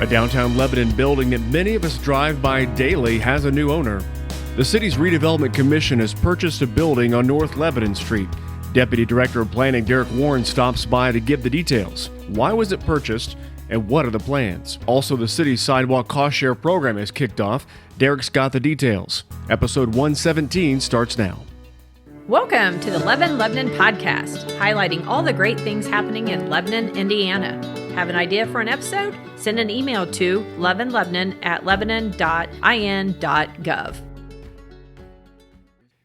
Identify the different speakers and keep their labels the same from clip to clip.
Speaker 1: A downtown Lebanon building that many of us drive by daily has a new owner. The city's Redevelopment Commission has purchased a building on North Lebanon Street. Deputy Director of Planning Derek Warren stops by to give the details. Why was it purchased, and what are the plans? Also, the city's Sidewalk cost share program has kicked off. Derek's got the details. Episode 117 starts now.
Speaker 2: Welcome to the LovinLebanon podcast, highlighting all the great things happening in Lebanon, Indiana. Have an idea for an episode? Send an email to lovinlebanon@lebanon.in.gov.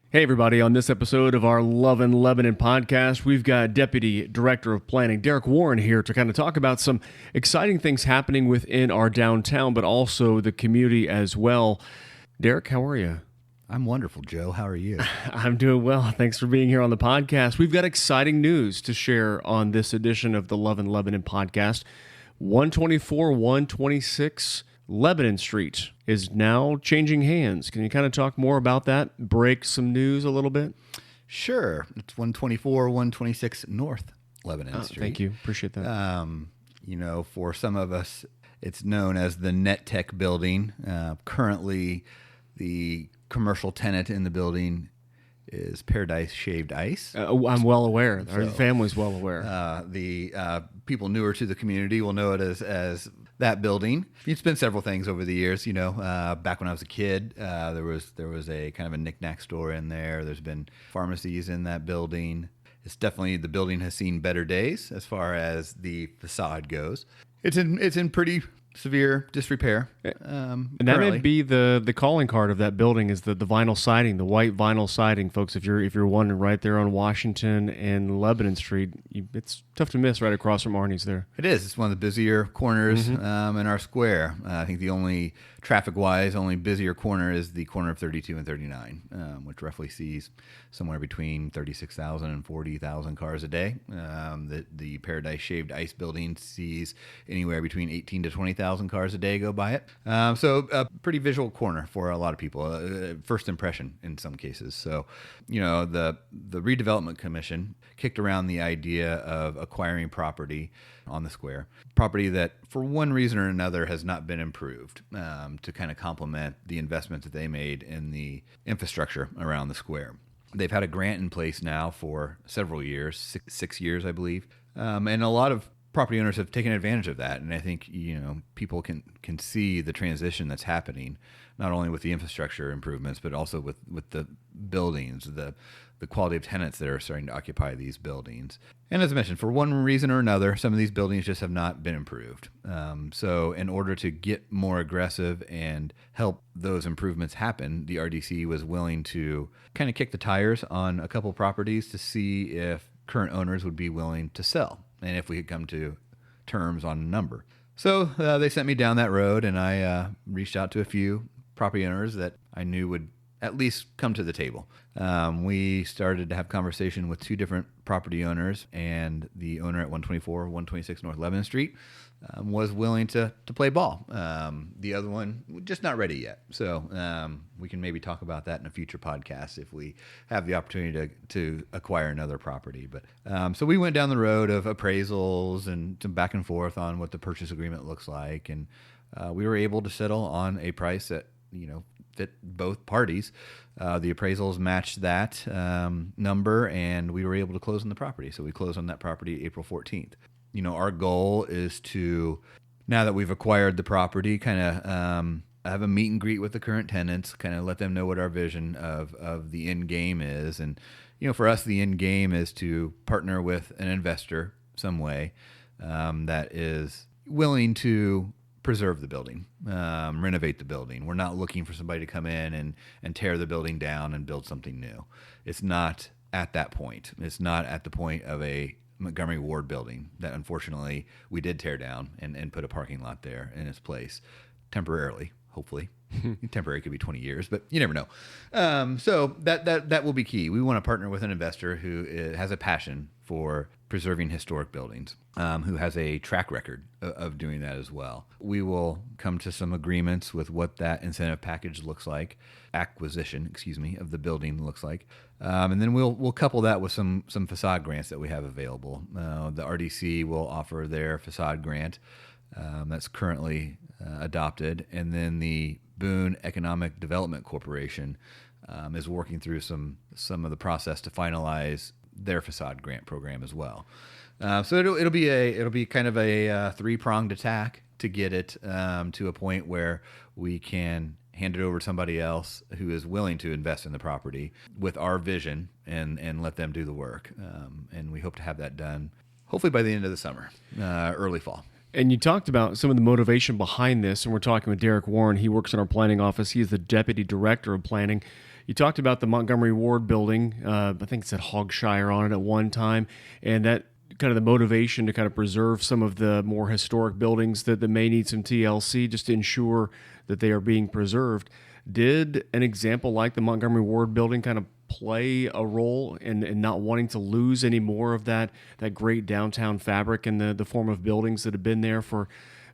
Speaker 1: Hey everybody, on this episode of our Lovin' Lebanon podcast, we've got Deputy Director of Planning Derek Warren here to kind of talk about some exciting things happening within our downtown, but also the community as well. Derek, how are you?
Speaker 3: I'm wonderful, Joe. How are you?
Speaker 1: I'm doing well. Thanks for being here on the podcast. We've got exciting news to share on this edition of the Lovin' Lebanon podcast. 124-126 Lebanon Street is now changing hands. Can you kind of talk more about that? Break some news a little bit?
Speaker 3: Sure. It's 124-126 North Lebanon Street.
Speaker 1: Thank you. Appreciate that.
Speaker 3: For some of us, it's known as the Net Tech building. Currently, the commercial tenant in the building is Paradise Shaved Ice.
Speaker 1: I'm well aware. Our family's well aware.
Speaker 3: The people newer to the community will know it as that building. It's been several things over the years. Back when I was a kid, there was a kind of a knick-knack store in there. There's been pharmacies in that building. It's definitely, the building has seen better days as far as the facade goes. It's in pretty severe disrepair.
Speaker 1: And that may be the calling card of that building is the vinyl siding, the white vinyl siding, folks. If you're wondering, right there on Washington and Lebanon Street, it's tough to miss right across from Arnie's there.
Speaker 3: It is. It's one of the busier corners in our square. I think the only traffic-wise, only busier corner is the corner of 32 and 39, which roughly sees somewhere between 36,000 and 40,000 cars a day. The Paradise Shaved Ice building sees anywhere between 18 to 20,000 cars a day go by it. So a pretty visual corner for a lot of people, first impression in some cases. So, the Redevelopment Commission kicked around the idea of acquiring property on the square, property that for one reason or another has not been improved, to kind of complement the investment that they made in the infrastructure around the square. They've had a grant in place now for several years, six years, I believe, and a lot of property owners have taken advantage of that. And I think, people can see the transition that's happening, not only with the infrastructure improvements, but also with the buildings, the quality of tenants that are starting to occupy these buildings. And as I mentioned, for one reason or another, some of these buildings just have not been improved. So in order to get more aggressive and help those improvements happen, the RDC was willing to kind of kick the tires on a couple properties to see if current owners would be willing to sell, and if we could come to terms on a number. So they sent me down that road, and I reached out to a few property owners that I knew would at least come to the table. We started to have conversation with two different property owners, and the owner at 124-126 North Lebanon Street was willing to play ball. The other one, just not ready yet. So we can maybe talk about that in a future podcast if we have the opportunity to acquire another property. But so we went down the road of appraisals and some back and forth on what the purchase agreement looks like, and we were able to settle on a price that fit both parties. The appraisals matched that number, and we were able to close on the property. So we closed on that property April 14th. Our goal is to, now that we've acquired the property, kind of have a meet and greet with the current tenants, kind of let them know what our vision of the end game is. And, for us, the end game is to partner with an investor some way that is willing to preserve the building, renovate the building. We're not looking for somebody to come in and tear the building down and build something new. It's not at that point. It's not at the point of a Montgomery Ward building that unfortunately we did tear down and put a parking lot there in its place temporarily, hopefully. Temporary could be 20 years, but you never know. So that will be key. We want to partner with an investor who has a passion for preserving historic buildings, who has a track record of doing that as well. We will come to some agreements with what that incentive package looks like, acquisition, of the building looks like. And then we'll couple that with some facade grants that we have available. The RDC will offer their facade grant. That's currently adopted, and then the Boone Economic Development Corporation is working through some of the process to finalize their facade grant program as well. So it'll be kind of a three-pronged attack to get it to a point where we can hand it over to somebody else who is willing to invest in the property with our vision and let them do the work. And we hope to have that done hopefully by the end of the summer, early fall.
Speaker 1: And you talked about some of the motivation behind this, and we're talking with Derek Warren. He works in our planning office. He is the Deputy Director of Planning. You talked about the Montgomery Ward building. I think it said Hogshire on it at one time, and that kind of the motivation to kind of preserve some of the more historic buildings that may need some TLC just to ensure that they are being preserved. Did an example like the Montgomery Ward building kind of play a role in not wanting to lose any more of that great downtown fabric in the form of buildings that have been there for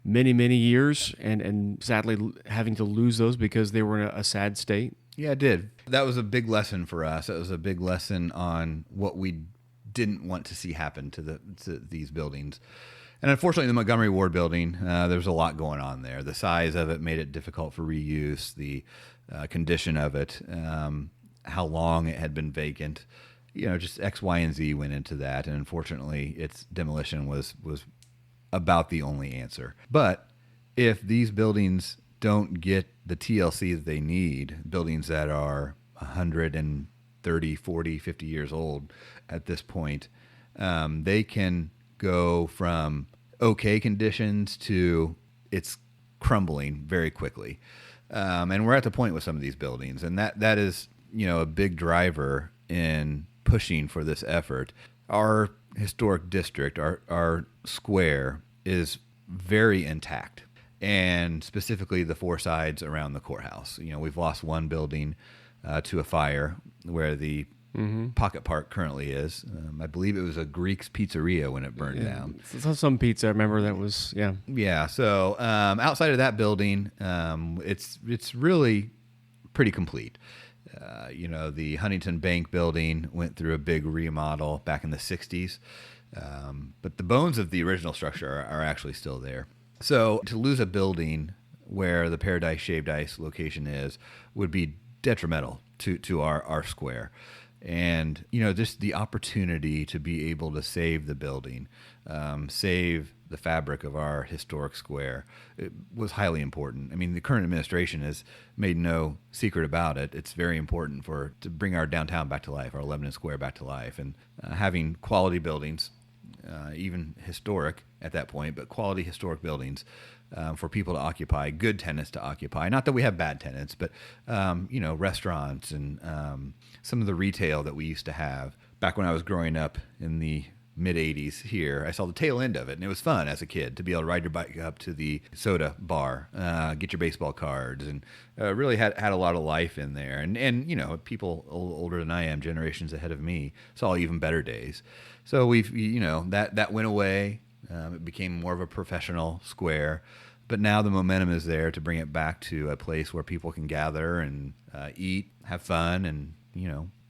Speaker 1: many, many years and sadly having to lose those because they were in a sad state?
Speaker 3: Yeah, it did. That was a big lesson for us. It was a big lesson on what we didn't want to see happen to these buildings. And unfortunately, the Montgomery Ward building, there's a lot going on there. The size of it made it difficult for reuse, the condition of it, how long it had been vacant. Just X, Y, and Z went into that. And unfortunately, its demolition was about the only answer. But if these buildings don't get the TLC that they need, buildings that are 130, 40, 50 years old at this point, they can go from okay conditions to it's crumbling very quickly. And we're at the point with some of these buildings, and that is, a big driver in pushing for this effort. Our historic district, our square, is very intact, and specifically the four sides around the courthouse. We've lost one building to a fire where the Pocket Park currently is. I believe it was a Greek's Pizzeria when it burned down.
Speaker 1: Some pizza, I remember that was, yeah.
Speaker 3: Yeah, so outside of that building, it's really pretty complete. The Huntington Bank building went through a big remodel back in the 60s, but the bones of the original structure are actually still there. So to lose a building where the Paradise Shaved Ice location is would be detrimental to our square. And, just the opportunity to be able to save the building, save the fabric of our historic square, it was highly important. I mean, the current administration has made no secret about it. It's very important to bring our downtown back to life, our Lebanon Square back to life, and having quality buildings, even historic at that point, but quality historic buildings for people to occupy, good tenants to occupy. Not that we have bad tenants, but, restaurants and some of the retail that we used to have. Back when I was growing up in the mid-'80s here, I saw the tail end of it, and it was fun as a kid to be able to ride your bike up to the soda bar, get your baseball cards, and really had a lot of life in there. And people older than I am, generations ahead of me, saw even better days. So we've, that went away. It became more of a professional square, but now the momentum is there to bring it back to a place where people can gather and eat, have fun, and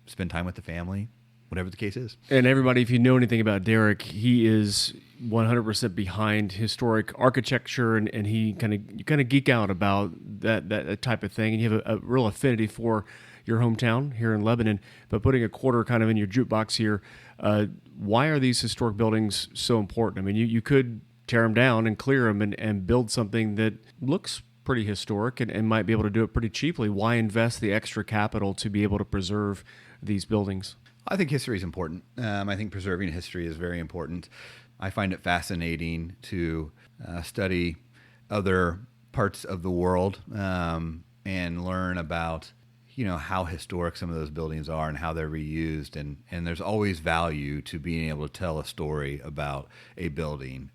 Speaker 3: spend time with the family, whatever the case is.
Speaker 1: And everybody, if you know anything about Derek, he is 100% behind historic architecture, and you kind of geek out about that type of thing, and you have a real affinity for your hometown here in Lebanon. But putting a quarter kind of in your jukebox here, why are these historic buildings so important? I mean, you could tear them down and clear them and build something that looks pretty historic and might be able to do it pretty cheaply. Why invest the extra capital to be able to preserve these buildings?
Speaker 3: I think history is important. I think preserving history is very important. I find it fascinating to study other parts of the world and learn about how historic some of those buildings are and how they're reused. And there's always value to being able to tell a story about a building.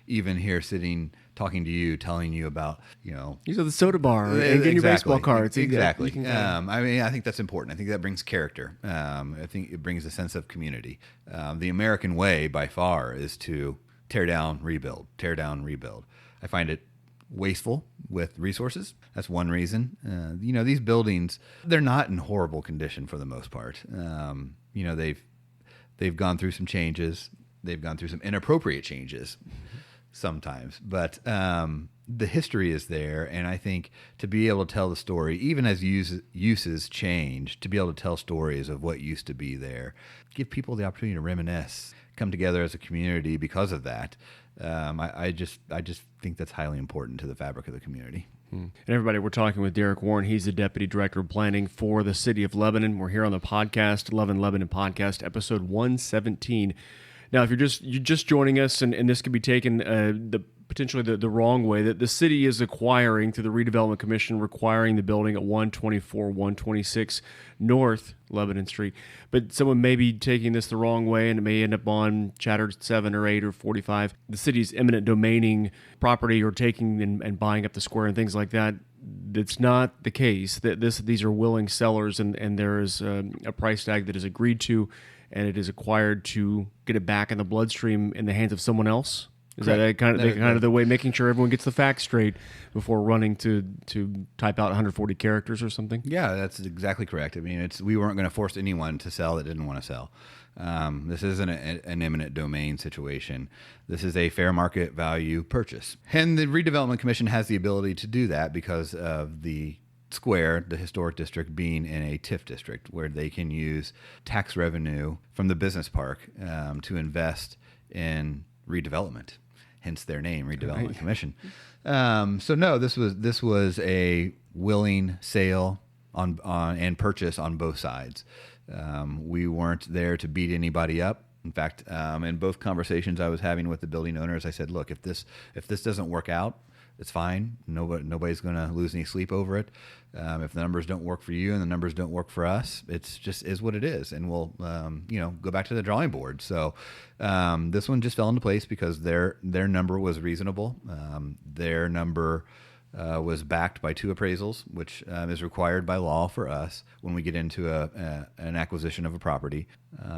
Speaker 3: Even here sitting, talking to you, telling you about,
Speaker 1: These are the soda bar and getting your baseball cards.
Speaker 3: Exactly. I think that's important. I think that brings character. I think it brings a sense of community. The American way, by far, is to tear down, rebuild, tear down, rebuild. I find it wasteful with resources. That's one reason. These buildings, they're not in horrible condition for the most part. They've gone through some changes. They've gone through some inappropriate changes sometimes, but the history is there, and I think to be able to tell the story, even as uses change, to be able to tell stories of what used to be there, give people the opportunity to reminisce, come together as a community because of that. I just think that's highly important to the fabric of the community.
Speaker 1: And everybody, we're talking with Derek Warren. He's the Deputy Director of Planning for the City of Lebanon. We're here on the podcast, LovinLebanon Podcast, episode 117. Now, if you're just joining us, and this could be taken potentially the wrong way, that the city is acquiring through the Redevelopment Commission, requiring the building at 124, 126 North Lebanon Street. But someone may be taking this the wrong way, and it may end up on Chatter 7 or 8 or 45. The city's eminent domaining property or taking and buying up the square and things like that. That's not the case. That these are willing sellers, and there is a price tag that is agreed to, and it is acquired to get it back in the bloodstream in the hands of someone else. Is that kind of the way, making sure everyone gets the facts straight before running to type out 140 characters or something?
Speaker 3: Yeah, that's exactly correct. I mean, we weren't going to force anyone to sell that didn't want to sell. This isn't an eminent domain situation. This is a fair market value purchase. And the Redevelopment Commission has the ability to do that because of the square, the historic district, being in a TIF district where they can use tax revenue from the business park to invest in redevelopment, hence their name, Redevelopment Commission. So no, this was a willing sale on and purchase on both sides. We weren't there to beat anybody up. In fact, in both conversations I was having with the building owners, I said, look, if this doesn't work out, it's fine. Nobody's going to lose any sleep over it. If the numbers don't work for you and the numbers don't work for us, it's just is what it is, and we'll go back to the drawing board. So this one just fell into place because their number was reasonable. Their number was backed by 2 appraisals, which is required by law for us when we get into an acquisition of a property.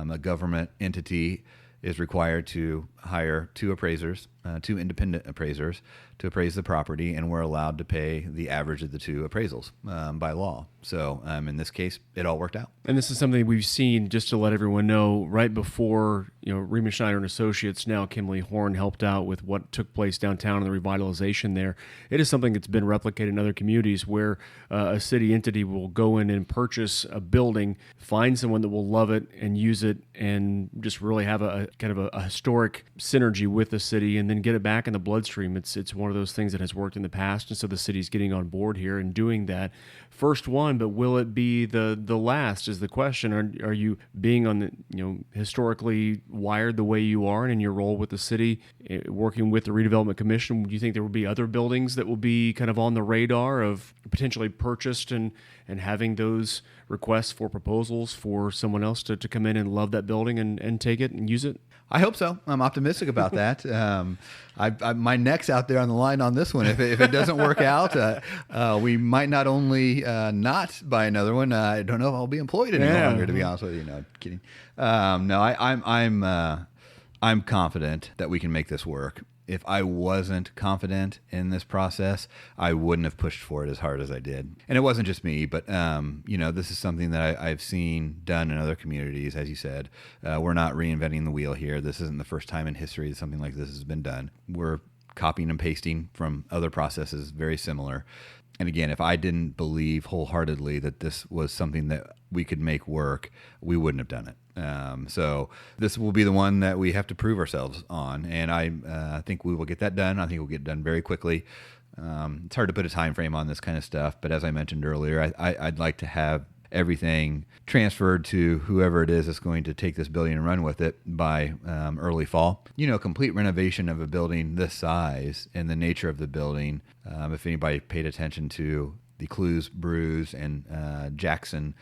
Speaker 3: A government entity is required to hire 2 appraisers, 2 independent appraisers, to appraise the property, and we're allowed to pay the average of the 2 appraisals by law. So in this case, it all worked out.
Speaker 1: And this is something we've seen, just to let everyone know, right before Rima Schneider and Associates, now Kimley Horn, helped out with what took place downtown and the revitalization there. It is something that's been replicated in other communities where a city entity will go in and purchase a building, find someone that will love it and use it, and just really have a kind of a historic synergy with the city, and then get it back in the bloodstream. It's one of those things that has worked in the past, and so the city's getting on board here and doing that. First one, but will it be the last is the question. Are you being on the historically wired the way you are and in your role with the city, working with the Redevelopment Commission? Do you think there will be other buildings that will be kind of on the radar of potentially purchased and having those requests for proposals for someone else to come in and love that building and take it and use it?
Speaker 3: I hope so. I'm optimistic about that. My neck's out there on the line on this one. If it doesn't work out, we might not only not buy another one. I don't know if I'll be employed any longer. To be honest with you, no, kidding. I'm confident that we can make this work. If I wasn't confident in this process, I wouldn't have pushed for it as hard as I did. And it wasn't just me, but this is something that I've seen done in other communities. As you said, we're not reinventing the wheel here. This isn't the first time in history that something like this has been done. We're copying and pasting from other processes very similar. And again, if I didn't believe wholeheartedly that this was something that we could make work, we wouldn't have done it. So this will be the one that we have to prove ourselves on. And I think we will get that done. I think we'll get it done very quickly. It's hard to put a time frame on this kind of stuff. But as I mentioned earlier, I'd like to have everything transferred to whoever it is that's going to take this building and run with it by early fall. Complete renovation of a building this size and the nature of the building, if anybody paid attention to the Clues, Brews, and Jackson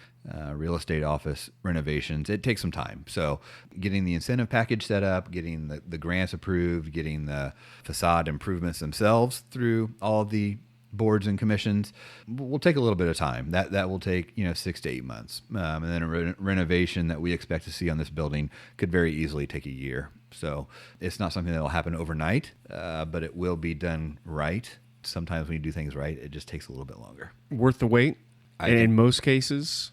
Speaker 3: real estate office renovations, it takes some time. So getting the incentive package set up, getting the grants approved, getting the facade improvements themselves through all the boards and commissions will take a little bit of time. That will take 6 to 8 months, and then a renovation that we expect to see on this building could very easily take a year. So it's not something that will happen overnight, but it will be done right. Sometimes when you do things right, it just takes a little bit longer.
Speaker 1: Worth the wait, and in most cases,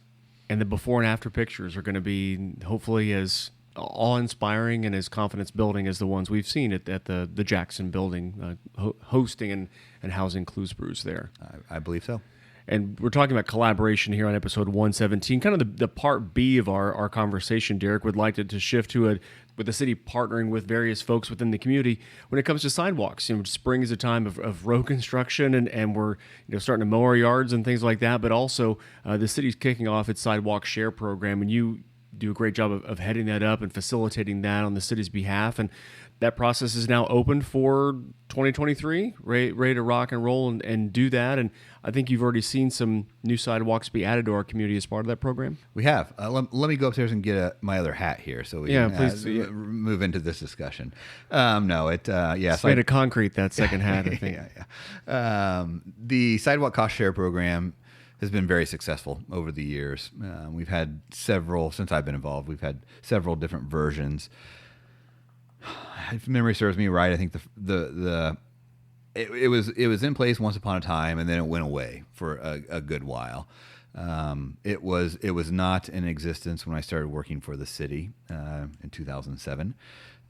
Speaker 1: and the before and after pictures are going to be hopefully as awe-inspiring and as confidence-building as the ones we've seen at the Jackson building, hosting and housing Clues there.
Speaker 3: I believe so.
Speaker 1: And we're talking about collaboration here on episode 117. Kind of the part B of our conversation, Derek, would like to shift to with the city partnering with various folks within the community when it comes to sidewalks. Spring is a time of road construction, and we're starting to mow our yards and things like that. But also, the city's kicking off its Sidewalk Share program, and you do a great job of heading that up and facilitating that on the city's behalf. And that process is now open for 2023, ready to rock and roll and do that. And I think you've already seen some new sidewalks be added to our community as part of that program.
Speaker 3: We have. Let me go upstairs and get my other hat here so we can
Speaker 1: please,
Speaker 3: move into this discussion. It's
Speaker 1: made of concrete, that second hat, I think.
Speaker 3: The Sidewalk Cost Share program has been very successful over the years. We've had several, since I've been involved, we've had several different versions. If memory serves me right, I think it was in place once upon a time, and then it went away for a good while. It was not in existence when I started working for the city in 2007,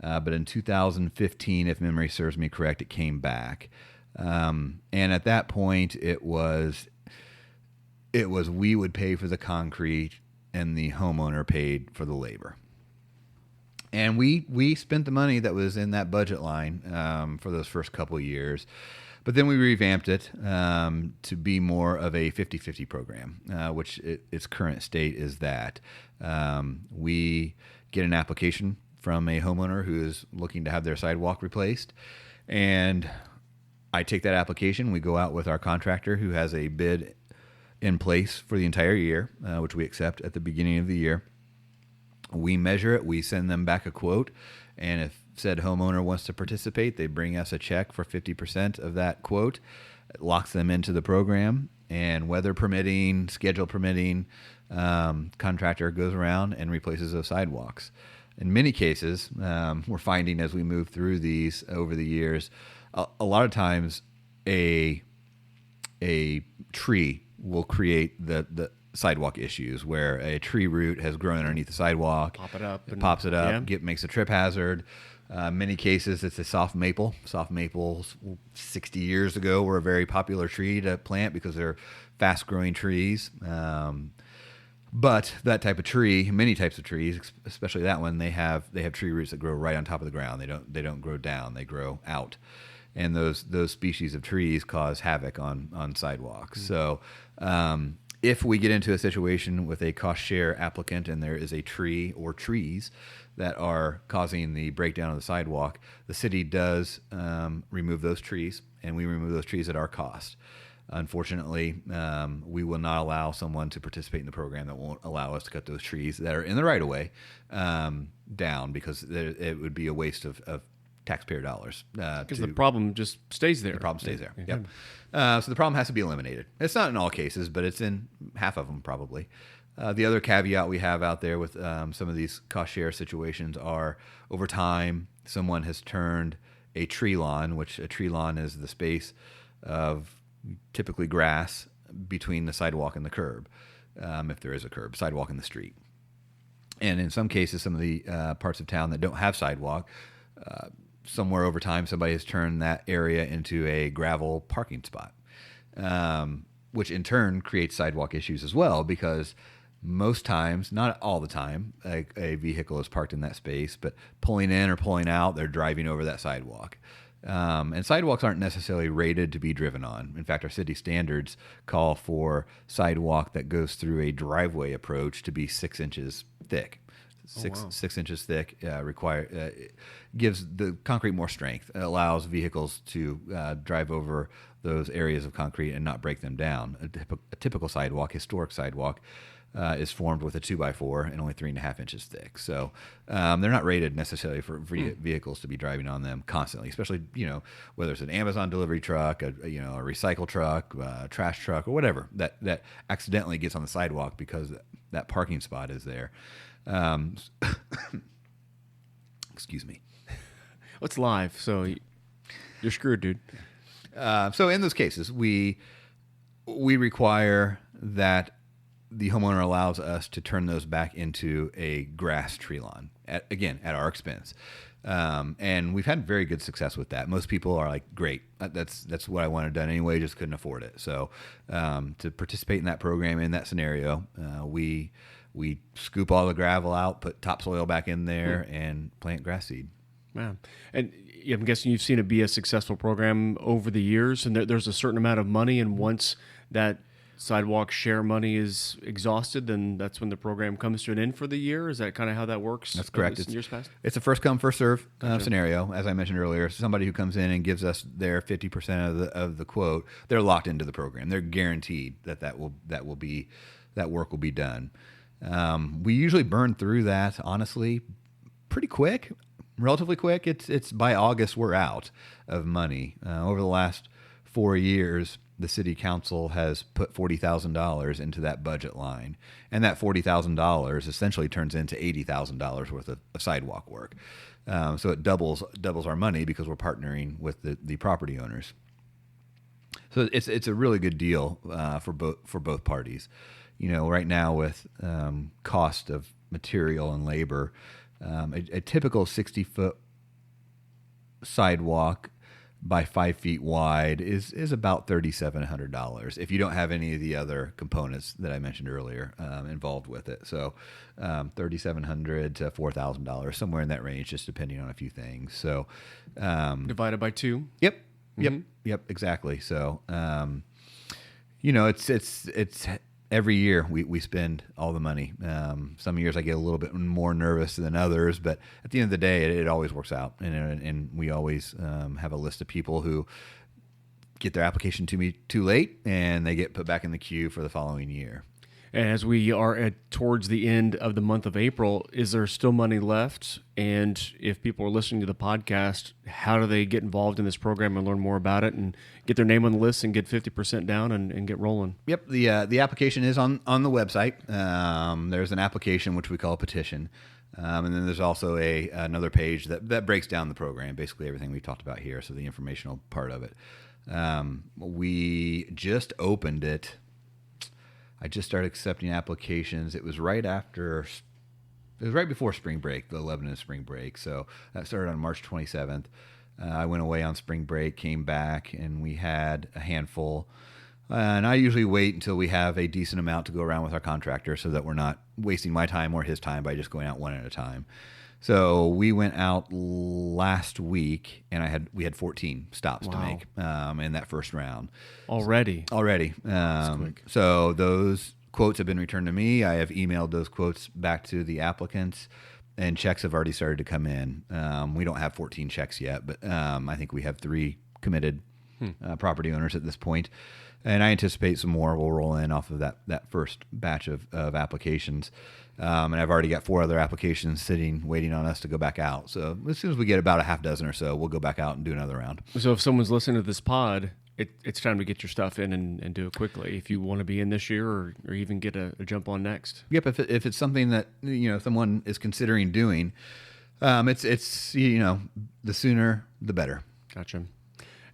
Speaker 3: but in 2015, if memory serves me correct, it came back, and at that point, it was we would pay for the concrete, and the homeowner paid for the labor. And we spent the money that was in that budget line for those first couple of years. But then we revamped it to be more of a 50-50 program, which its current state is that. We get an application from a homeowner who is looking to have their sidewalk replaced. And I take that application. We go out with our contractor who has a bid in place for the entire year, which we accept at the beginning of the year. We measure it, we send them back a quote, and if said homeowner wants to participate, they bring us a check for 50% of that quote. It locks them into the program, and weather permitting, schedule permitting, contractor goes around and replaces those sidewalks. In many cases, we're finding as we move through these over the years, a lot of times a tree will create the sidewalk issues where a tree root has grown underneath the sidewalk. Pops it up, makes a trip hazard. Many cases, it's a soft maple. Soft maples 60 years ago were a very popular tree to plant because they're fast-growing trees. But that type of tree, many types of trees, especially that one, they have tree roots that grow right on top of the ground. They don't grow down; they grow out. And those species of trees cause havoc on sidewalks. Mm-hmm. So if we get into a situation with a cost share applicant and there is a tree or trees that are causing the breakdown of the sidewalk, the city does remove those trees, and we remove those trees at our cost. Unfortunately, we will not allow someone to participate in the program that won't allow us to cut those trees that are in the right of way down, because it would be a waste of taxpayer dollars.
Speaker 1: Because the problem just stays there.
Speaker 3: The problem stays there. Yep. So the problem has to be eliminated. It's not in all cases, but it's in half of them probably. The other caveat we have out there with some of these cost share situations are over time, someone has turned a tree lawn, which a tree lawn is the space of typically grass between the sidewalk and the curb, if there is a curb, sidewalk and the street. And in some cases, some of the parts of town that don't have sidewalk, somewhere over time, somebody has turned that area into a gravel parking spot, which in turn creates sidewalk issues as well, because most times, not all the time, a vehicle is parked in that space, but pulling in or pulling out, they're driving over that sidewalk. And sidewalks aren't necessarily rated to be driven on. In fact, our city standards call for sidewalk that goes through a driveway approach to be 6 inches thick. 6 inches thick gives the concrete more strength. It allows vehicles to drive over those areas of concrete and not break them down. A typical sidewalk, historic sidewalk, is formed with a 2x4 and only 3.5 inches thick. So they're not rated necessarily for vehicles to be driving on them constantly, especially whether it's an Amazon delivery truck, a recycle truck, a trash truck, or whatever that accidentally gets on the sidewalk because that parking spot is there. Excuse me.
Speaker 1: It's live, so you're screwed, dude.
Speaker 3: So in those cases, we require that the homeowner allows us to turn those back into a grass tree lawn at our expense. And we've had very good success with that. Most people are like, great, that's what I wanted done anyway, just couldn't afford it. So to participate in that program, in that scenario, we scoop all the gravel out, put topsoil back in there, and plant grass seed.
Speaker 1: Wow. And I'm guessing you've seen it be a successful program over the years, and there's a certain amount of money, and once that Sidewalk share money is exhausted, then that's when the program comes to an end for the year. Is that kind of how that works?
Speaker 3: That's correct.
Speaker 1: In years past?
Speaker 3: It's a first come, first serve scenario. As I mentioned earlier, somebody who comes in and gives us their 50% of the quote, they're locked into the program. They're guaranteed that work will be done. We usually burn through that, honestly, pretty quick, relatively quick. It's by August we're out of money. Over the last 4 years, the city council has put $40,000 into that budget line, and that $40,000 essentially turns into $80,000 worth of sidewalk work. So it doubles our money because we're partnering with the property owners. So it's a really good deal for both parties. Right now with cost of material and labor, a typical 60-foot sidewalk by 5 feet wide is about $3,700 if you don't have any of the other components that I mentioned earlier involved with it. So $3,700 to $4,000, somewhere in that range, just depending on a few things. So
Speaker 1: divided by 2.
Speaker 3: Yep, exactly. So it's every year we spend all the money. Some years I get a little bit more nervous than others, but at the end of the day, it always works out. And we always have a list of people who get their application to me too late, and they get put back in the queue for the following year.
Speaker 1: And as we are towards the end of the month of April, is there still money left? And if people are listening to the podcast, how do they get involved in this program and learn more about it and get their name on the list and get 50% down and get rolling?
Speaker 3: Yep, the application is on the website. There's an application which we call a petition. And then there's also another page that breaks down the program, basically everything we talked about here, so the informational part of it. We just opened it. I just started accepting applications. It was right before spring break, the Lebanon spring break. So that started on March 27th. I went away on spring break, came back, and we had a handful. And I usually wait until we have a decent amount to go around with our contractor so that we're not wasting my time or his time by just going out one at a time. So we went out last week, and we had 14 stops to make in that first round.
Speaker 1: Already.
Speaker 3: That's quick. So those quotes have been returned to me. I have emailed those quotes back to the applicants, and checks have already started to come in. We don't have 14 checks yet, but I think we have 3 committed property owners at this point. And I anticipate some more will roll in off of that first batch of applications. And I've already got 4 other applications sitting, waiting on us to go back out. So as soon as we get about a half dozen or so, we'll go back out and do another round.
Speaker 1: So if someone's listening to this pod, it's time to get your stuff in and do it quickly if you want to be in this year or even get a jump on next.
Speaker 3: Yep, if it's something that someone is considering doing, it's the sooner the better.
Speaker 1: Gotcha.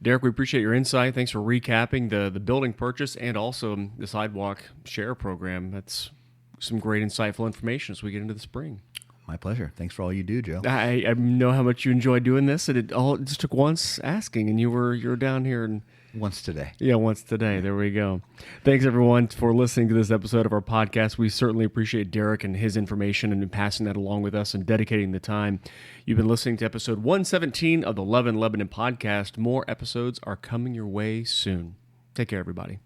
Speaker 1: Derek, we appreciate your insight. Thanks for recapping the building purchase and also the Sidewalk Share program. That's some great insightful information as we get into the spring.
Speaker 3: My pleasure. Thanks for all you do, Joe.
Speaker 1: I know how much you enjoy doing this, and it just took once asking, and you were down here and
Speaker 3: once today.
Speaker 1: Yeah, once today. There we go. Thanks, everyone, for listening to this episode of our podcast. We certainly appreciate Derek and his information and passing that along with us and dedicating the time. You've been listening to episode 117 of the LovinLebanon podcast. More episodes are coming your way soon. Take care, everybody.